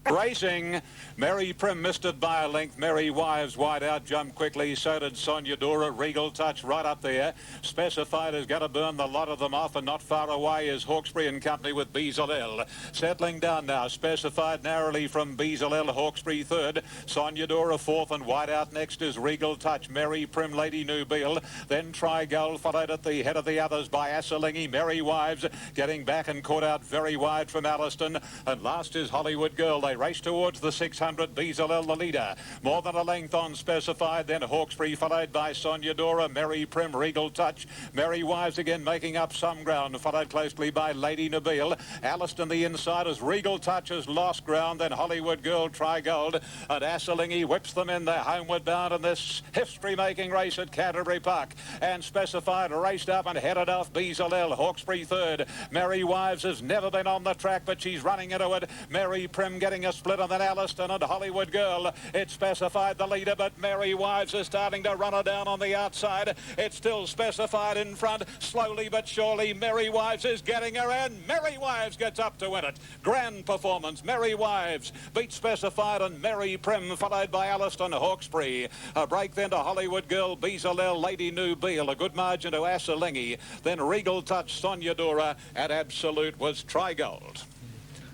Racing, Mary Prim missed it by a length. Merry Wives wide out, jumped quickly. So did Sonia Dora. Regal Touch right up there. Specified is going to burn the lot of them off, and not far away is Hawkesbury and company with Bezalel. Settling down now. Specified narrowly from Bezalel. Hawkesbury third. Sonia Dora fourth, and wide out next is Regal Touch. Mary Prim, Lady Nubile. Then Try Gold, followed at the head of the others by Assalingi. Merry Wives getting back and caught out very wide from Alliston. And last is Hollywood Girl. They race towards the 600. Bezalel the leader. More than a length on Specified. Then Hawkesbury followed by Sonia Dora. Mary Prim, Regal Touch. Merry Wives again making up some ground. Followed closely by Lady Nubile. Alliston the inside as Regal Touch has lost ground. Then Hollywood Girl, Try Gold. And Assalingi whips them in there homeward bound in this history-making race at Canterbury Park. And Specified raced up and headed off Bezalel. Hawkesbury third. Merry Wives has never been on the track, but she's running into it. Mary Prim getting a split on that Alliston and Hollywood Girl. It's Specified the leader, but Merry Wives is starting to run her down on the outside. It's still Specified in front. Slowly but surely, Merry Wives is getting her, and Merry Wives gets up to win it. Grand performance. Merry Wives beats Specified and Mary Prim, followed by Alliston, Hawkesbury. A break then to Hollywood Girl, Bezalel, Lady Nubile. A good margin to Assalingi. Then Regal Touch, Sonia Dora, and Absolute was Try Gold.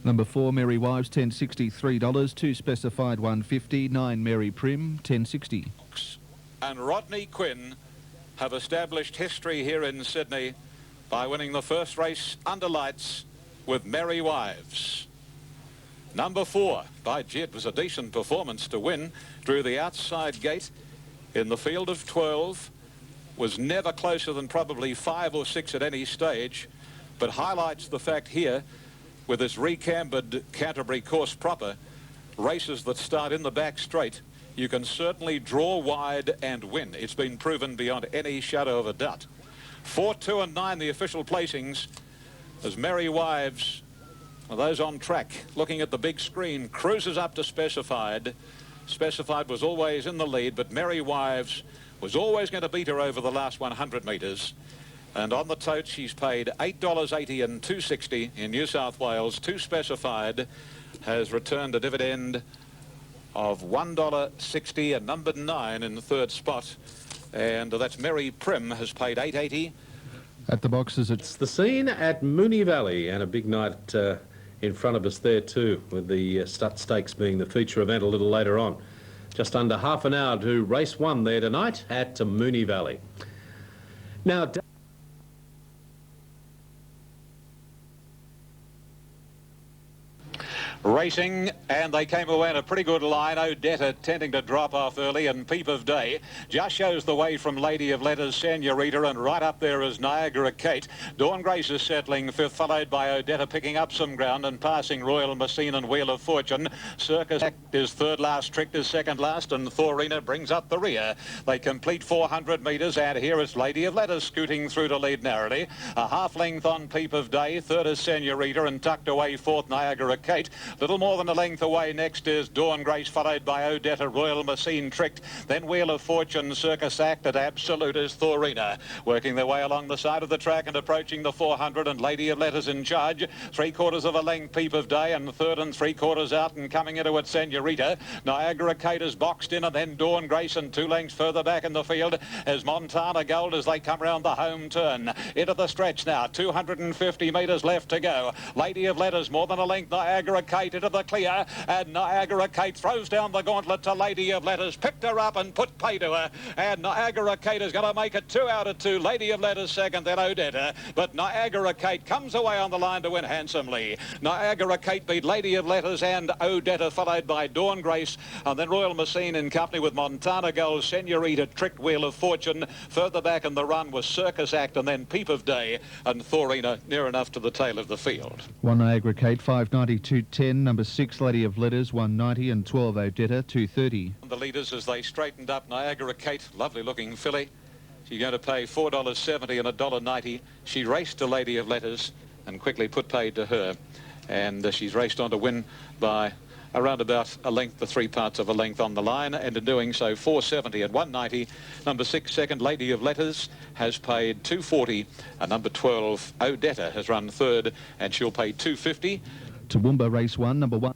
Number 4, Merry Wives, $10.63. 2 Specified, $1.50. 9, Mary Prim, $10.60. And Rodney Quinn have established history here in Sydney by winning the first race under lights with Merry Wives. Number 4, by gee, it was a decent performance to win. Drew the outside gate in the field of 12. Was never closer than probably 5 or 6 at any stage, but highlights the fact here with this recambered Canterbury course proper, races that start in the back straight, you can certainly draw wide and win. It's been proven beyond any shadow of a doubt. 4, 2 and 9 the official placings as Merry Wives, those on track, looking at the big screen, cruises up to Specified. Specified was always in the lead, but Merry Wives was always going to beat her over the last 100 metres. And on the tote, she's paid $8.80 and $2.60 in New South Wales. 2 Specified has returned a dividend of $1.60, and number 9 in the third spot. And that's Mary Prim has paid $8.80. At the boxes, it's the scene at Moonee Valley, and a big night in front of us there too, with the Stud Stakes being the feature event a little later on. Just under half an hour to race 1 there tonight at Moonee Valley. Now, Racing, and they came away in a pretty good line. Odetta tending to drop off early, and Peep of Day just shows the way from Lady of Letters, Senorita, and right up there is Niagara Kate. Dawn Grace is settling 5th, followed by Odetta picking up some ground and passing Royal Machine and Wheel of Fortune. Circus Act is 3rd last, Tricked is 2nd last, and Thorina brings up the rear. They complete 400 metres, and here is Lady of Letters scooting through to lead narrowly. A half length on Peep of Day, 3rd is Senorita, and tucked away 4th Niagara Kate. Little more than a length away next is Dawn Grace, followed by Odetta, Royal Machine, Tricked. Then Wheel of Fortune, Circus Act, at Absolute is Thorina. Working their way along the side of the track and approaching the 400, and Lady of Letters in charge. 3/4 of a length, Peep of Day, and 3rd and 3/4 out and coming into it, Senorita. Niagara Kate is boxed in, and then Dawn Grace, and 2 lengths further back in the field is Montana Gold as they come round the home turn. Into the stretch now, 250 metres left to go. Lady of Letters more than a length, Niagara Kate into the clear, and Niagara Kate throws down the gauntlet to Lady of Letters, picked her up and put pay to her, and Niagara Kate is going to make it 2 out of 2. Lady of Letters second, then Odetta, but Niagara Kate comes away on the line to win handsomely. Niagara Kate beat Lady of Letters and Odetta, followed by Dawn Grace, and then Royal Machine in company with Montana Gold, Senorita, Tricked, Wheel of Fortune. Further back in the run was Circus Act, and then Peep of Day, and Thorina near enough to the tail of the field. 1 Niagara Kate, $5.90, 2.10. Number 6 Lady of Letters, $1.90, and 12 Odetta, $2.30. The leaders as they straightened up, Niagara Kate, lovely looking filly. She's going to pay $4.70 and $1.90. She raced to Lady of Letters and quickly put paid to her, and she's raced on to win by around about a length, the 3 parts of a length on the line, and in doing so, $4.70 and $1.90. Number 6 second, Lady of Letters, has paid $2.40, and number 12 Odetta has run 3rd, and she'll pay $2.50. Toowoomba race 1, number 1.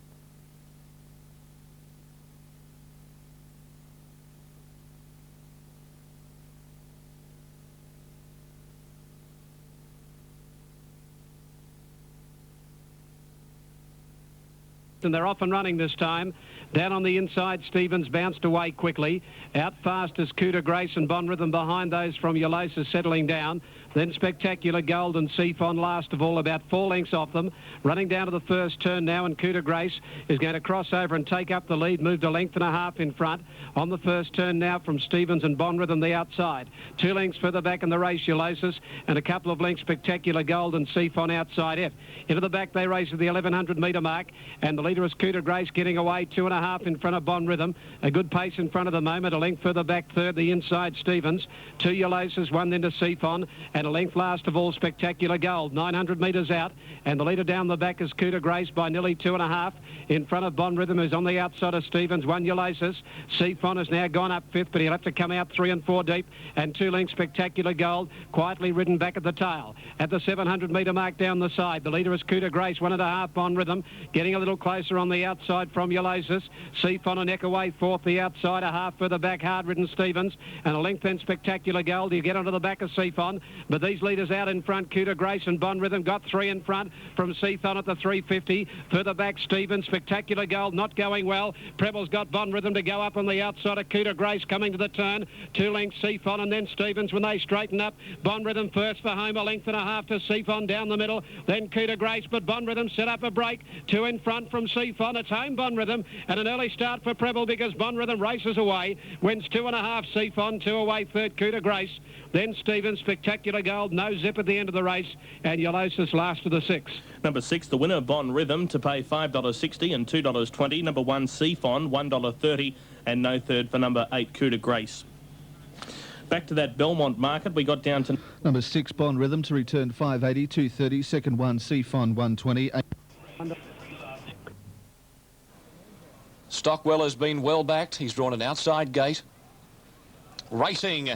And they're off and running this time. Down on the inside, Stevens bounced away quickly. Out fast is Cooter Grace and Bon Rhythm behind those from Ulysses settling down. Then Spectacular Gold and Seafon last of all, about 4 lengths off them. Running down to the first turn now, and Cooter Grace is going to cross over and take up the lead, moved a length and a half in front. On the first turn now from Stevens and Bon Rhythm the outside. 2 lengths further back in the race, Ulysses, and a couple of lengths Spectacular Gold and Seafon outside F. Into the back they race at the 1100 metre mark, and the leader is Cooter Grace getting away 2.5 in front of Bon Rhythm. A good pace in front of the moment. A length further back third, the inside Stevens. 2 Ulysses, 1 then to Seafon, and a length last of all Spectacular Gold. 900 metres out, and the leader down the back is Cooter Grace by nearly 2.5 in front of Bon Rhythm, who's on the outside of Stevens. 1 Ulysses. Seafon has now gone up 5th, but he'll have to come out 3 and 4 deep, and 2 lengths Spectacular Gold quietly ridden back at the tail. At the 700 metre mark down the side, the leader is Cooter Grace, 1.5 Bon Rhythm, getting a little closer on the outside from Ulysses. Seafon a neck away 4th, the outside, a half further back, hard-ridden Stevens, and a length then Spectacular Gold. You get onto the back of Seafon, but these leaders out in front, Cooter Grace and Bon Rhythm got 3 in front from Seafon at the 350. Further back, Stevens, Spectacular Gold not going well. Preble's got Bon Rhythm to go up on the outside of Cooter Grace coming to the turn. 2 lengths Seafon and then Stevens when they straighten up. Bon Rhythm first for home, a length and a half to Seafon down the middle. Then Cooter Grace, but Bon Rhythm set up a break. 2 in front from Seafon. It's home Bon Rhythm, and an early start for Preble because Bon Rhythm races away. Wins 2.5 Seafon, 2 away third Cooter Grace. Then Stevens, Spectacular Gold, no zip at the end of the race, and Ulysses last to the 6. Number 6, the winner, Bon Rhythm, to pay $5.60 and $2.20. Number 1, Seafon, $1.30, and no third for number 8, Cooter Grace. Back to that Belmont market, we got down to... Number 6, Bon Rhythm, to return $5.80, $2.30. Second 1, Seafon, $1.20. Stockwell has been well backed. He's drawn an outside gate. Racing.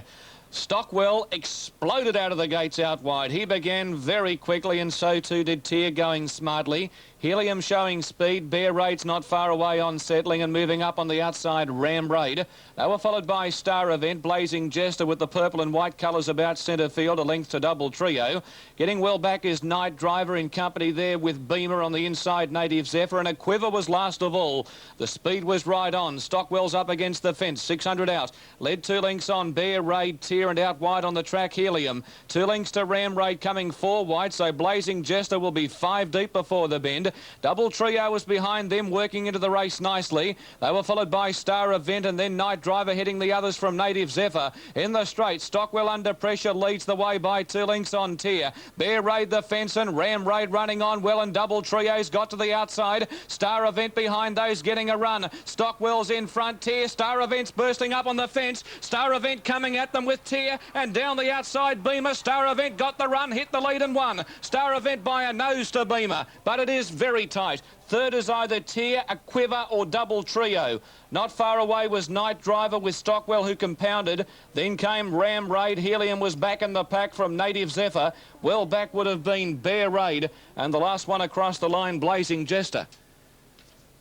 Stockwell exploded out of the gates out wide. He began very quickly, and so too did Tier, going smartly. Helium showing speed. Bear Raid's not far away on settling and moving up on the outside, Ram Raid. They were followed by Star Event, Blazing Jester with the purple and white colours about centre field, a length to Double Trio. Getting well back is Night Driver in company there with Beamer on the inside, Native Zephyr, and a Quiver was last of all. The speed was right on. Stockwell's up against the fence, 600 out. Led 2 lengths on Bear Raid, Tier, and out wide on the track, Helium. 2 lengths to Ram Raid coming 4 wide, so Blazing Jester will be 5 deep before the bend. Double Trio was behind them, working into the race nicely. They were followed by Star Event and then Night Driver heading the others from Native Zephyr. In the straight, Stockwell under pressure leads the way by 2 lengths on Tier. Bear Raid the fence and Ram Raid running on well, and Double Trio's got to the outside. Star Event behind those getting a run. Stockwell's in front, Tier. Star Event's bursting up on the fence. Star Event coming at them with Tier, and down the outside Beamer. Star Event got the run, hit the lead and won. Star Event by a nose to Beamer, but it is very tight. Third is either Tier, a Quiver or Double Trio. Not far away was Night Driver with Stockwell, who compounded. Then came Ram Raid. Helium was back in the pack from Native Zephyr. Well back would have been Bear Raid, and the last one across the line, Blazing Jester.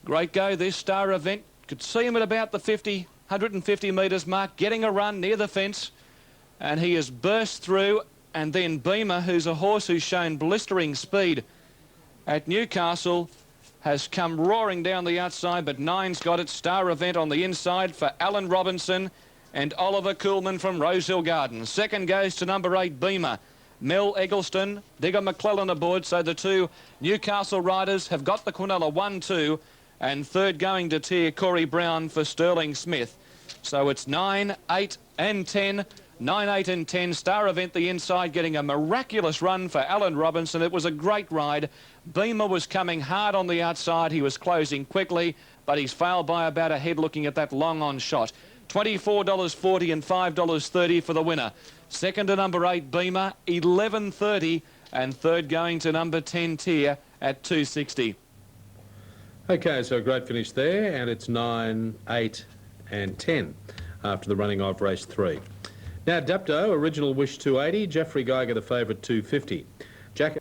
Great go this Star Event. Could see him at about the 150 metres mark, getting a run near the fence, and he has burst through. And then Beamer, who's a horse who's shown blistering speed at Newcastle, has come roaring down the outside, but 9's got it. Star Event on the inside for Alan Robinson and Oliver Kuhlman from Rosehill Gardens. Second goes to number 8, Beamer. Mel Eggleston, Digger McClellan aboard, so the 2 Newcastle riders have got the Quinella 1-2, and third going to Tier, Corey Brown for Sterling Smith. So it's 9, 8 and 10. 9, 8 and 10. Star Event the inside, getting a miraculous run for Alan Robinson. It was a great ride. Beamer was coming hard on the outside. He was closing quickly, but he's failed by about a head looking at that long-on shot. $24.40 and $5.30 for the winner. Second to number 8, Beamer, $11.30, and third going to number 10, Tier, at $2.60. OK, so a great finish there, and it's 9, 8 and 10 after the running of race 3. Now, Dapto, Original Wish 280, Jeffrey Geiger the favourite 250. Jack.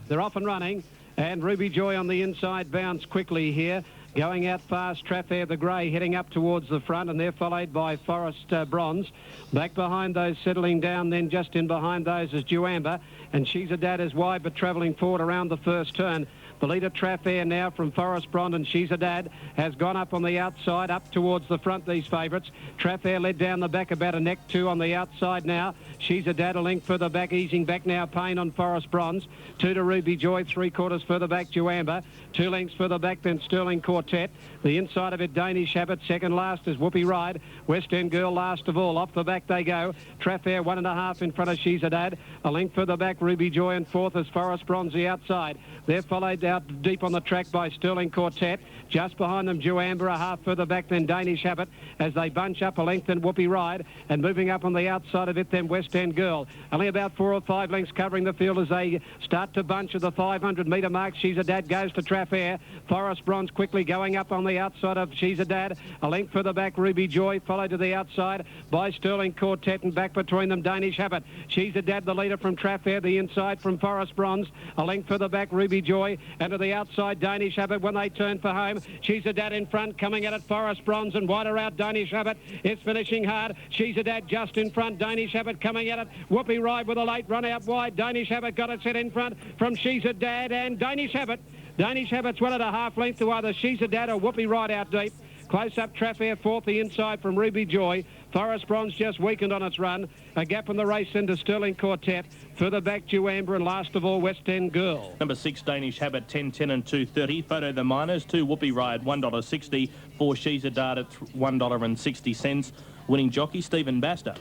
They're off and running, and Ruby Joy on the inside bounds quickly here. Going out fast, Traffair the Grey heading up towards the front, and they're followed by Forest Bronze. Back behind those, settling down, then just in behind those is Duamba, and She's a Dad is wide but travelling forward around the first turn. The leader, Traffair, now from Forest Bronze, and She's a Dad has gone up on the outside, up towards the front, these favourites. Traffair led down the back about a neck two on the outside now. She's a Dad a length further back, easing back now, Payne on Forest Bronze. Two to Ruby Joy, 3/4 further back, Duamba. 2 lengths further back, then Sterling Quartet. The inside of it, Danish Habit. Second last is Whoopie Ride. West End Girl last of all. Off the back they go. Traffair 1.5 in front of She's a Dad. A length further back, Ruby Joy, and fourth is Forest Bronze the outside. They're followed out deep on the track by Sterling Quartet. Just behind them, Duamba, a half further back than Danish Habit as they bunch up a length and Whoopie Ride. And moving up on the outside of it, then West End Girl. Only about 4 or 5 lengths covering the field as they start to bunch at the 500-metre mark. She's a Dad goes to Traffair. Forest Bronze quickly going up on the outside of She's a Dad. A length further back, Ruby Joy, followed to the outside by Sterling Quartet, and back between them, Danish Habit. She's a Dad, the leader from Traffair, the inside from Forest Bronze. A length further back, Ruby Joy, and to the outside, Danish Habit when they turn for home. She's a Dad in front, coming at it, Forest Bronze, and wider out, Danish Habit is finishing hard. She's a Dad just in front, Danish Habit coming at it. Whoopie Ride with a late run out wide. Danish Habit got it set in front from She's a Dad, and Danish Habit's 1.5 length to either She's a Dad or Whoopie Ride out deep. Close up, Traffair fourth, the inside from Ruby Joy. Forest Bronze just weakened on its run. A gap in the race into Sterling Quartet. Further back, Duamba, and last of all, West End Girl. Number 6, Danish Habit, 10.10 and 2.30. Photo the Miners, 2 Whoopie Ride, $1.60. 4 She's a Dad at $1.60. Winning jockey, Stephen Baster.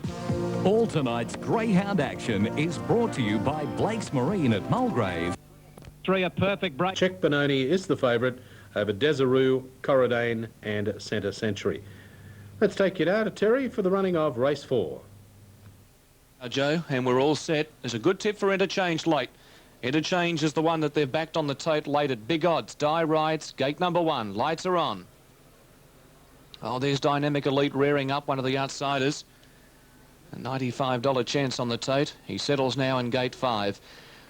All tonight's greyhound action is brought to you by Blake's Marine at Mulgrave. 3, a perfect break. Check Benoni is the favourite over Desiree, Corridane and Centre Century. Let's take you now to Terry for the running of race 4. Joe, and we're all set. There's a good tip for Interchange late. Interchange is the one that they've backed on the tote late at big odds. Die Rides, gate number 1. Lights are on. Oh, there's Dynamic Elite rearing up, one of the outsiders. A $95 chance on the tote. He settles now in gate 5.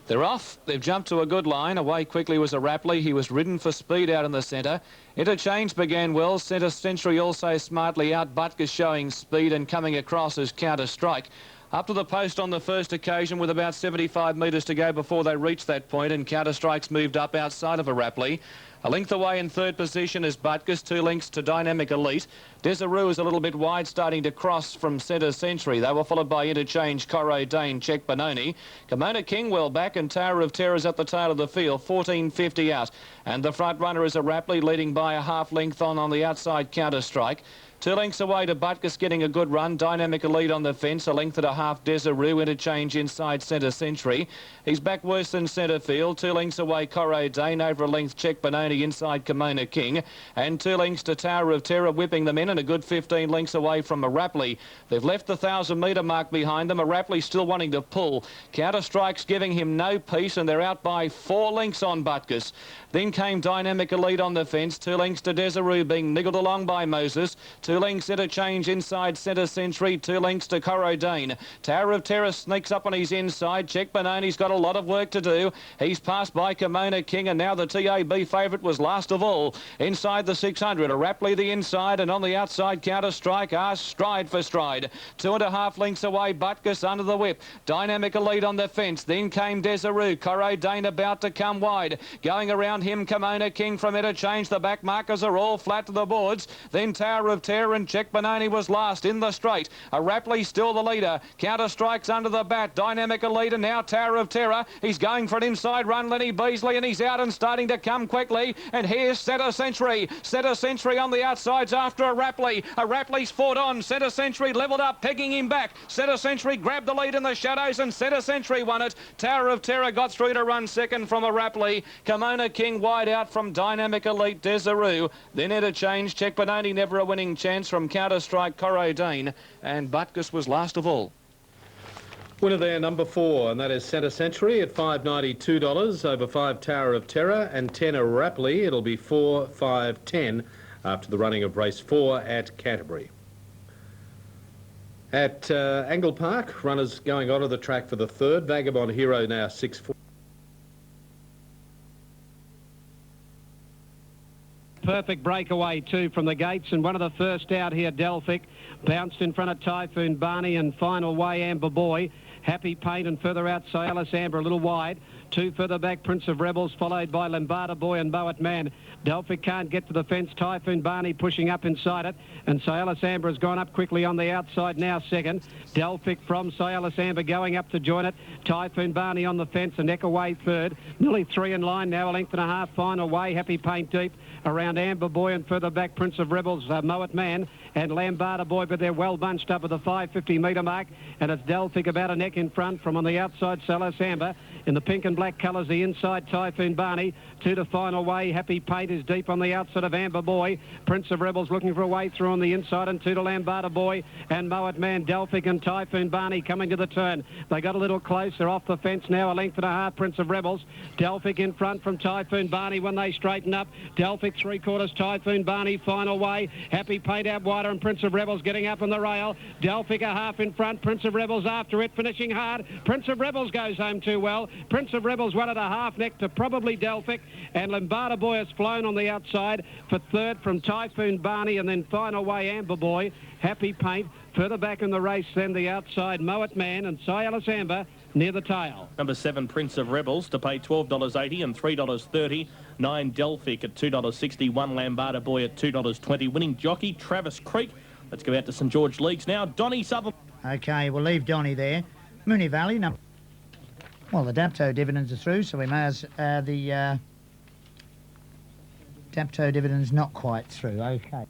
They're off. They've jumped to a good line. Away quickly was a Rapley. He was ridden for speed out in the centre. Interchange began well. Centre Century also smartly out. Butkus showing speed and coming across as Counter Strike. Up to the post on the first occasion with about 75 metres to go before they reached that point, and Counter Strike's moved up outside of a Rapley. A length away in third position is Butkus, 2 lengths to Dynamic Elite. Desiree is a little bit wide, starting to cross from Centre Century. They were followed by Interchange, Corro Dane, Check Benoni. Kimona King well back, and Tower of Terror's at the tail of the field, 14.50 out. And the front runner is a Rapley, leading by a half length on the outside, Counter Strike. 2 lengths away to Butkus, getting a good run. Dynamic Elite on the fence, a length and a half. Desiree, Interchange inside Centre Century. He's back worse than centre field. 2 lengths away, Corro Dane, over a length, Check Benoni inside Kimona King. And 2 lengths to Tower of Terror, whipping them in, and a good 15 lengths away from a Rapley. They've left the 1,000-metre mark behind them. A Rapley still wanting to pull. Counter Strike's giving him no peace, and they're out by 4 lengths on Butkus. Then came Dynamic Elite on the fence. 2 lengths to Desiree, being niggled along by Moses. 2 lengths Interchange inside Centre Century. 2 lengths to Corro Dane. Tower of Terror sneaks up on his inside. Check Benoni's got a lot of work to do. He's passed by Kimona King, and now the TAB favourite was last of all. Inside the 600, a Rapley the inside, and on the outside, Counter Strike, stride for stride. 2.5 lengths away, Butkus under the whip. Dynamic Elite on the fence. Then came Desiree. Corro Dane about to come wide. Going around him, Kimona King from Interchange. The back markers are all flat to the boards. Then Tower of Terror and Check Benoni was last in the straight. A Rapley still the leader. Counter Strike's under the bat. Dynamic Elite, and now Tower of Terror. He's going for an inside run, Lenny Beasley, and he's out and starting to come quickly. And here's Centre Century. Centre Century on the outsides after a Rapley. A Rapley's fought on. Centre Century levelled up, pegging him back. Centre Century grabbed the lead in the shadows, and Centre Century won it. Tower of Terror got through to run second from a Rapley. Kimona King wide out from Dynamic Elite, Desiree. Then Interchange, Check Benoni, never a winning chance from Counter Strike, Corro Dane, and Butkus was last of all. Winner there, number 4, and that is Centre Century at $5.92, over 5 Tower of Terror, and 10 a Rapley. It'll be 4, 5, 10 after the running of race 4 at Canterbury. At Angle Park, runners going onto the track for the third. Vagabond Hero now 6-4. perfect breakaway too from the gates, and one of the first out here, Delphic, bounced in front of Typhoon Barney, and final way Amber Boy. Happy Paint, and further out Cialis Amber a little wide. Two further back, Prince of Rebels, followed by Lambada Boy and Moet Man. Delphic can't get to the fence. Typhoon Barney pushing up inside it, and Cialis Amber has gone up quickly on the outside now second. Delphic from Cialis Amber going up to join it. Typhoon Barney on the fence, and neck away third. Nearly three in line now, a length and a half final way. Happy Paint deep around Amber Boy, and further back Prince of Rebels, Moet Man and Lambada Boy, but they're well bunched up at the 550 metre mark, and it's Delphic about a neck in front from on the outside Cialis Amber. In the pink and black colours, the inside Typhoon Barney. Two to final way. Happy Paint is deep on the outside of Amber Boy. Prince of Rebels looking for a way through on the inside, and two to Lambada Boy and Moet Man. Delphic and Typhoon Barney coming to the turn. They got a little closer off the fence now, a length and a half. Prince of Rebels. Delphic in front from Typhoon Barney when they straighten up. Delphic 3/4, Typhoon Barney final way. Happy Paint out wider, and Prince of Rebels getting up on the rail. Delphic a half in front. Prince of Rebels after it, finishing hard. Prince of Rebels goes home too well. Prince of Rebels one at a half neck to probably Delphic, and Lambada Boy has flown on the outside for third from Typhoon Barney, and then final way Amber Boy. Happy Paint further back in the race, then the outside Moet Man and Cialis Amber near the tail. Number 7, Prince of Rebels, to pay $12.80 and $3.30. 9, Delphic at $2.60. 1, Lambada Boy at $2.20. Winning jockey, Travis Creek. Let's go out to St George Leagues now. Donny Sutherland. OK, we'll leave Donny there. Moonee Valley, well, the Dapto dividends are through, so we may as... the Dapto dividends not quite through. OK.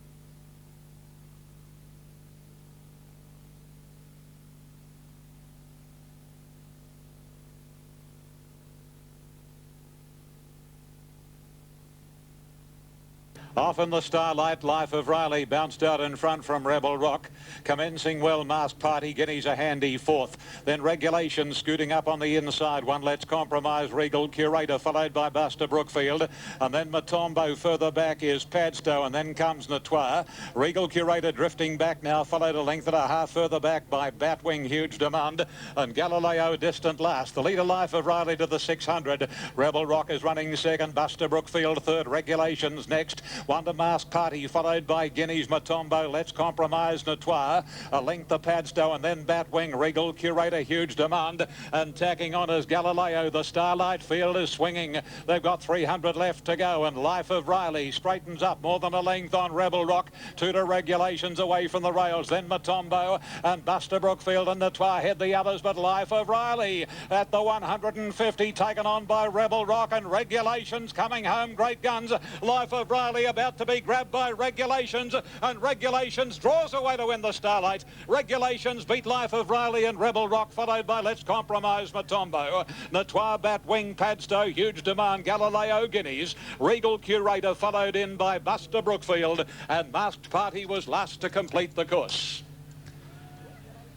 Off in the starlight, Life of Riley bounced out in front from Rebel Rock. Commencing well, Masked Party, Guineas a handy fourth. Then Regulation scooting up on the inside. One Let's Compromise, Regal Curator, followed by Buster Brookfield. And then Matombo further back is Padstow, and then comes Natoir. Regal Curator drifting back now, followed a length and a half further back by Batwing, Huge Demand. And Galileo distant last. The leader, Life of Riley, to the 600. Rebel Rock is running second. Buster Brookfield third. Regulations next. One to Masked Party, followed by Guineas, Matombo, Let's Compromise, Natoir. A length to Padstow, and then Batwing, Regal Curator, Huge Demand. And tacking on is Galileo. The Starlight Field is swinging. They've got 300 left to go, and Life of Riley straightens up more than a length on Rebel Rock. Two to Regulations away from the rails. Then Matombo and Buster Brookfield and Natoir head the others, but Life of Riley at the 150 taken on by Rebel Rock, and Regulations coming home. Great guns. Life of Riley about to be grabbed by Regulations, and Regulations draws away to win the Starlight. Regulations beat Life of Riley and Rebel Rock, followed by Let's Compromise, Matombo. Natoir, Batwing, Padstow, Huge Demand, Galileo, Guineas. Regal Curator followed in by Buster Brookfield, and Masked Party was last to complete the course.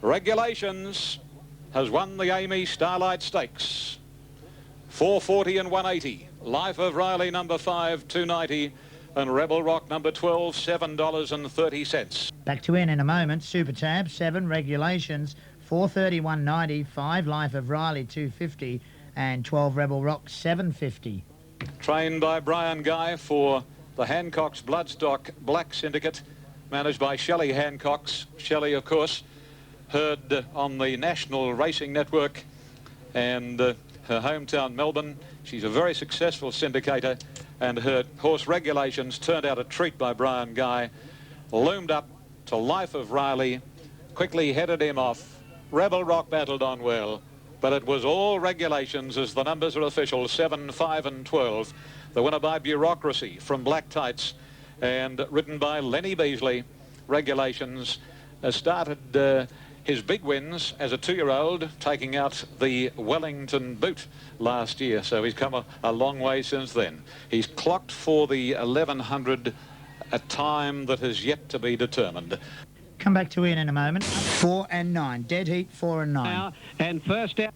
Regulations has won the Amy Starlight Stakes. 440 and 180. Life of Riley, number 5, 290. And Rebel Rock, number 12, $7.30. Back to in a moment. Super Tab, 7. Regulations, 430, 190. 5, Life of Riley, 250. And 12, Rebel Rock, 750. Trained by Brian Guy for the Hancock's Bloodstock Black Syndicate, managed by Shelley Hancock's. Shelley, of course, heard on the National Racing Network and her hometown Melbourne. She's a very successful syndicator, and her horse Regulations turned out a treat by Brian Guy. Loomed up to Life of Riley, quickly headed him off. Rebel Rock battled on well, but it was all Regulations, as the numbers are official, 7, 5 and 12. The winner by Bureaucracy from Black Tights, and ridden by Lenny Beasley. Regulations started his big wins as a 2-year-old, taking out the Wellington boot last year, so he's come a long way since then. He's clocked for the 1100, a time that has yet to be determined. Come back to in a moment. 4 and 9. Dead heat, 4 and 9. Now, and first out.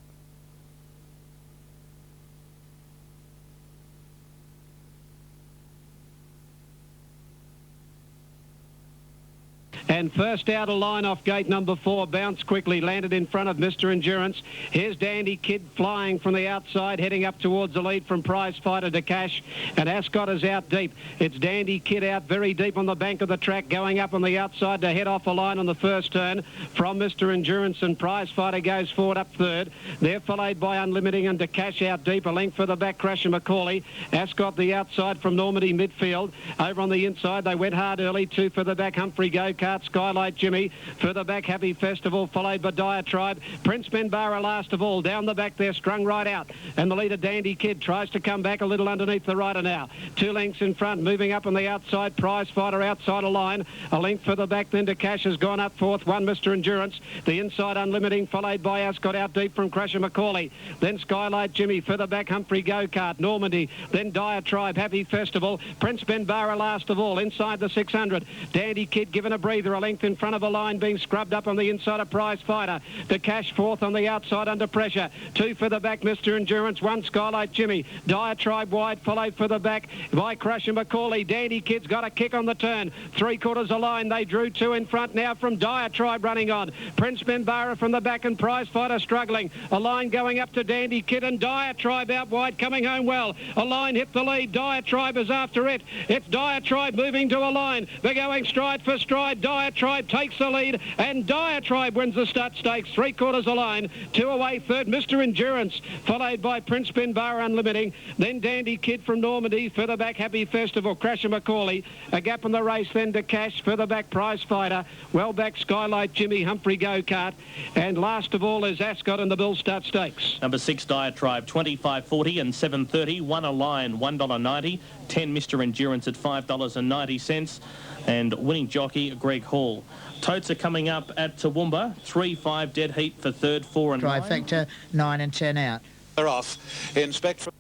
And first out of line off gate number 4, bounced quickly, landed in front of Mr. Endurance. Here's Dandy Kid flying from the outside, heading up towards the lead from Prize Fighter to Cash. And Ascot is out deep. It's Dandy Kid out very deep on the bank of the track, going up on the outside to head off a line on the first turn from Mr. Endurance, and Prize Fighter goes forward up third. They're followed by Unlimiting and to Cash out deep. A length for the back, Crusher Macaulay. Ascot the outside from Normandy midfield. Over on the inside, they went hard early. 2 for the back, Humphrey Go-Kart, Skylight Jimmy. Further back, Happy Festival, followed by Diatribe. Prince Benbara last of all. Down the back there, strung right out. And the leader, Dandy Kid, tries to come back a little underneath the rider now. 2 lengths in front, moving up on the outside. Prize Fighter outside a line. A length for the back, then to Cash has gone up fourth. 1 Mr. Endurance. The inside Unlimiting, followed by Ascot out deep from Crusher Macaulay. Then Skylight Jimmy. Further back, Humphrey Go-Kart, Normandy. Then Diatribe, Happy Festival. Prince Benbara last of all, inside the 600. Dandy Kid given a breather, a length in front of a line, being scrubbed up on the inside of Prize Fighter. To Cash fourth on the outside under pressure. 2 for the back, Mr. Endurance. 1 Skylight Jimmy. Diatribe wide, followed for the back by Crusher Macaulay. Dandy Kid's got a kick on the turn. 3/4 a line. They drew 2 in front now from Diatribe running on. Prince Benbara from the back and Prize Fighter struggling. A line going up to Dandy Kid and Diatribe out wide, coming home well. A line hit the lead. Diatribe is after it. It's Diatribe moving to a line. They're going stride for stride. Diatribe takes the lead and Diatribe wins the Stud Stakes. 3/4 a line. 2 away third, Mr. Endurance, followed by Prince Benbara Unlimiting. Then Dandy Kid from Normandy. Further back, Happy Festival, Crusher Macaulay. A gap in the race then to Cash. Further back, Prize Fighter. Well back, Skylight Jimmy, Humphrey Go-Kart. And last of all is Ascot in the Bill Stud Stakes. Number 6, Diatribe, 25.40 and 7.30. 1 a line, $1.90. 10 Mr. Endurance at $5.90. And winning jockey, Greg Hall. Totes are coming up at Toowoomba. 3-5 dead heat for third, 4 and 9. Trifecta, 9 and 10 out. They're off. Inspect from...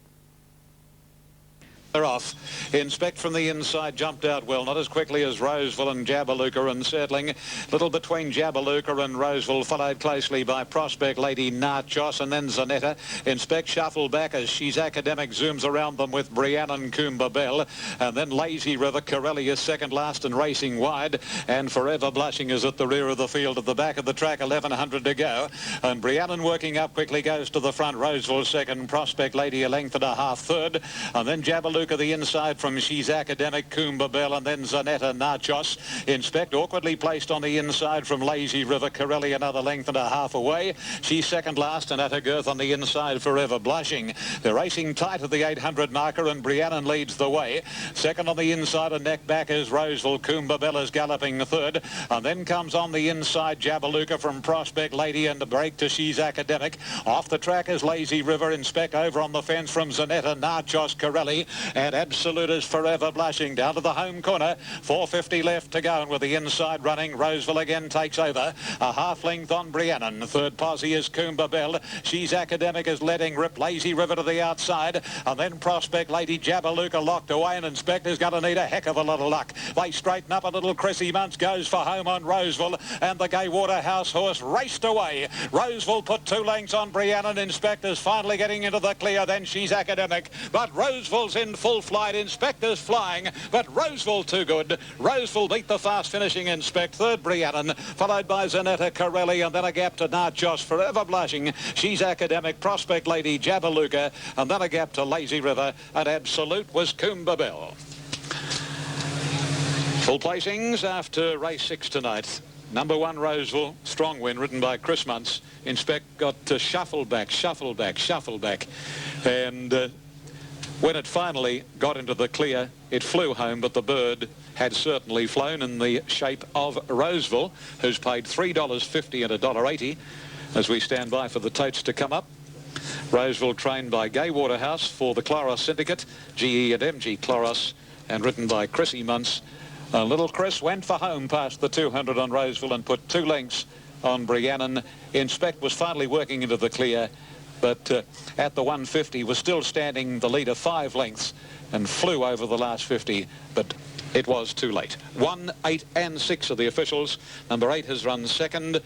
They're off. Inspect from the inside, jumped out well, not as quickly as Roseville and Jabaluka, and settling little between Jabaluka and Roseville, followed closely by Prospect Lady Nachos and then Zanetta. Inspect shuffled back as She's Academic zooms around them with Brianne and Coomba Bell, and then Lazy River. Corelli is second last and racing wide, and Forever Blushing is at the rear of the field. At the back of the track, 1100 to go, and Brianne working up quickly goes to the front. Roseville second, Prospect Lady a length and a half third, and then Jabaluka the inside from She's Academic, Coomba Bell, and then Zanetta Nachos. Inspect awkwardly placed on the inside from Lazy River. Corelli another length and a half away. She's second last and at her girth on the inside, Forever Blushing. They're racing tight at the 800 marker, and Brianne leads the way. Second on the inside and neck back is Roseville. Coomba Bell is galloping third, and then comes on the inside Jabaluka from Prospect Lady and a break to She's Academic. Off the track is Lazy River. Inspect over on the fence from Zanetta Nachos, Corelli, and Absolute is Forever Blushing down to the home corner. 4:50 left to go, and with the inside running, Roseville again takes over. A half length on Brianne. Third posse is Coomba Bell. She's Academic is letting rip. Lazy River to the outside, and then Prospect Lady Jabaluka locked away, and Inspector's going to need a heck of a lot of luck. They straighten up a little. Chrissy Muntz goes for home on Roseville, and the Gay Waterhouse horse raced away. Roseville put 2 lengths on Brianne, and Inspector's finally getting into the clear. Then She's Academic, but Roseville's in full flight. Inspector's flying, but Roseville too good. Roseville beat the fast finishing Inspect. Third Brianne, followed by Zanetta, Corelli, and then a gap to Nachos, Forever Blushing. She's Academic, Prospect Lady, Jabaluka, and then a gap to Lazy River, and Absolute was Coomba Bell. Full placings after race 6 tonight. Number 1, Roseville, strong win, ridden by Chris Muntz. Inspect got shuffled back, and when it finally got into the clear, it flew home, but the bird had certainly flown in the shape of Roseville, who's paid $3.50 and $1.80 as we stand by for the totes to come up. Roseville trained by Gay Waterhouse for the Chloros Syndicate, GE and MG Chloros, and ridden by Chrissy Muntz. Little Chris went for home past the 200 on Roseville and put 2 lengths on Brianne. Inspect was finally working into the clear, but at the 150 was still standing the lead of 5 lengths and flew over the last 50, but it was too late. 1, 8 and 6 are the officials. Number 8 has run second,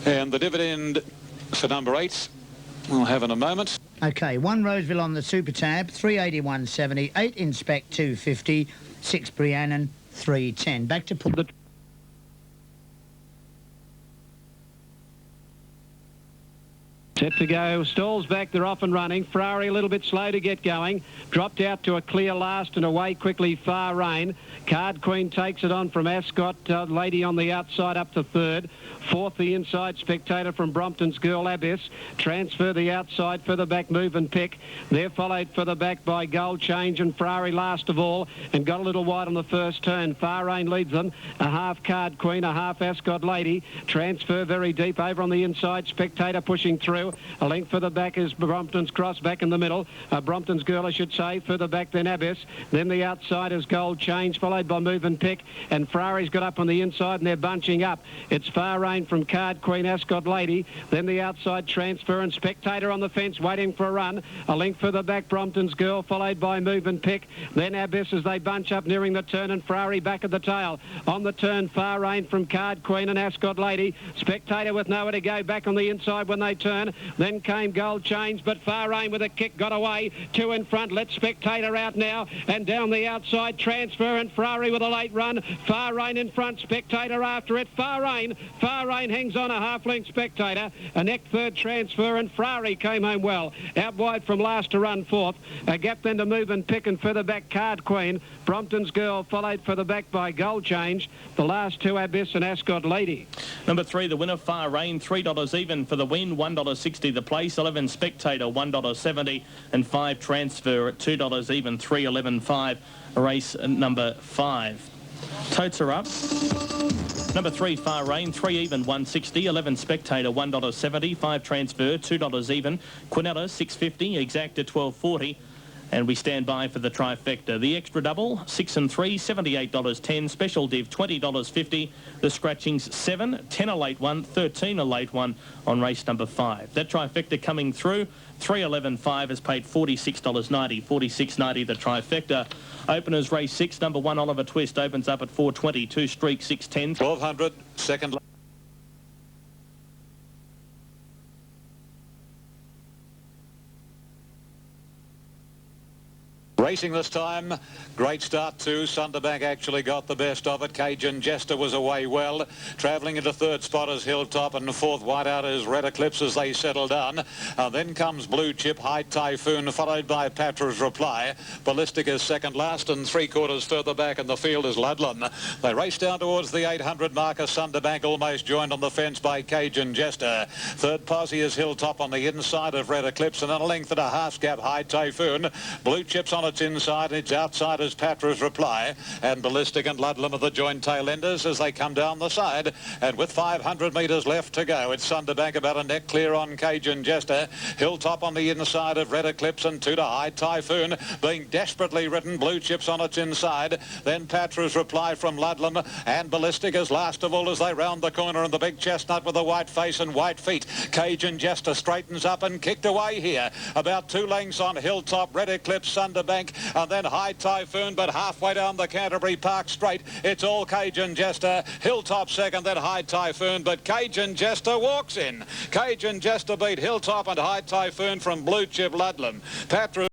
and the dividend for number 8 we'll have in a moment. Okay, 1 Roseville on the Super Tab, 381.70, 8 Inspect 250, 6 Brianne, 310. Back to put the... Set to go. Stalls back. They're off and running. Ferrari a little bit slow to get going. Dropped out to a clear last and away quickly Far Rain. Card Queen takes it on from Ascot. Lady on the outside up to third. Fourth, the inside Spectator from Brompton's Girl Abyss. Transfer the outside. Further back, Move and Pick. They're followed further back by Gold Change and Ferrari last of all, and got a little wide on the first turn. Far Rain leads them. A half Card Queen, a half Ascot Lady. Transfer very deep over on the inside. Spectator pushing through. A length further back is Brompton's Cross back in the middle. Brompton's Girl, I should say. Further back then Abyss. Then the outside is Gold Change, followed by Move and Pick. And Ferrari's got up on the inside and they're bunching up. It's Far Rain from Card Queen, Ascot Lady. Then the outside Transfer and Spectator on the fence waiting for a run. A length further back Brompton's Girl, followed by Move and Pick. Then Abyss as they bunch up nearing the turn, and Ferrari back at the tail. On the turn, Far Rain from Card Queen and Ascot Lady. Spectator with nowhere to go back on the inside when they turn. Then came Gold Change, but Far Rain with a kick got away. Two in front. Let Spectator out now. And down the outside, Transfer and Ferrari with a late run. Far Rain in front, Spectator after it. Far Rain hangs on a half-length Spectator. A neck third, Transfer, and Ferrari came home well. Out wide from last to run fourth. A gap then to Move and Pick, and further back Card Queen. Brompton's Girl followed further back by Gold Change. The last two, Abyss and Ascot Lady. Number 3, the winner, Far Rain, $3 even for the win, $1.60 the place, 11 Spectator, $1.70, and 5 Transfer at $2 even, $3.11.5, race number 5. Totes are up. Number 3, Far Rain, 3 even, $1.60, 11 Spectator, $1.70, 5 Transfer, $2 even, Quinella, $6.50, Exact at $12.40. And we stand by for the trifecta. The extra double, 6 and 3, $78.10. Special div, $20.50. The scratchings, 7, 10 a late one, 13 a late one on race number 5. That trifecta coming through, 3.11.5 has paid $46.90. $46.90 the trifecta. Openers race 6, number 1 Oliver Twist opens up at $4.20. 2 Streak, 6.10. 1200, second. Racing this time, great start too. Sunderbank actually got the best of it. Cajun Jester was away well. Travelling into third spot is Hilltop, and fourth whiteout is Red Eclipse as they settle down. Then comes Blue Chip, High Typhoon, followed by Patra's Reply. Ballistic is second last, and 3/4 further back in the field is Ludlam. They race down towards the 800 marker. Sunderbank almost joined on the fence by Cajun Jester. Third posse is Hilltop on the inside of Red Eclipse, and then a length and a half gap High Typhoon. Blue Chip's on its inside, and its outside is Patra's Reply, and Ballistic and Ludlam are the joint tail enders as they come down the side. And with 500 metres left to go, it's Sunderbank about a neck clear on Cajun Jester. Hilltop on the inside of Red Eclipse, and 2 to High Typhoon being desperately ridden. Blue Chips on its inside, then Patra's Reply from Ludlam, and Ballistic is last of all as they round the corner, and the big chestnut with a white face and white feet. Cajun Jester straightens up and kicked away here. About 2 lengths on Hilltop, Red Eclipse, Sunderbank, and then High Typhoon, but halfway down the Canterbury Park straight, it's all Cajun Jester. Hilltop second, then High Typhoon, but Cajun Jester walks in. Cajun Jester beat Hilltop and High Typhoon from Blue Chip Ludlam. Patra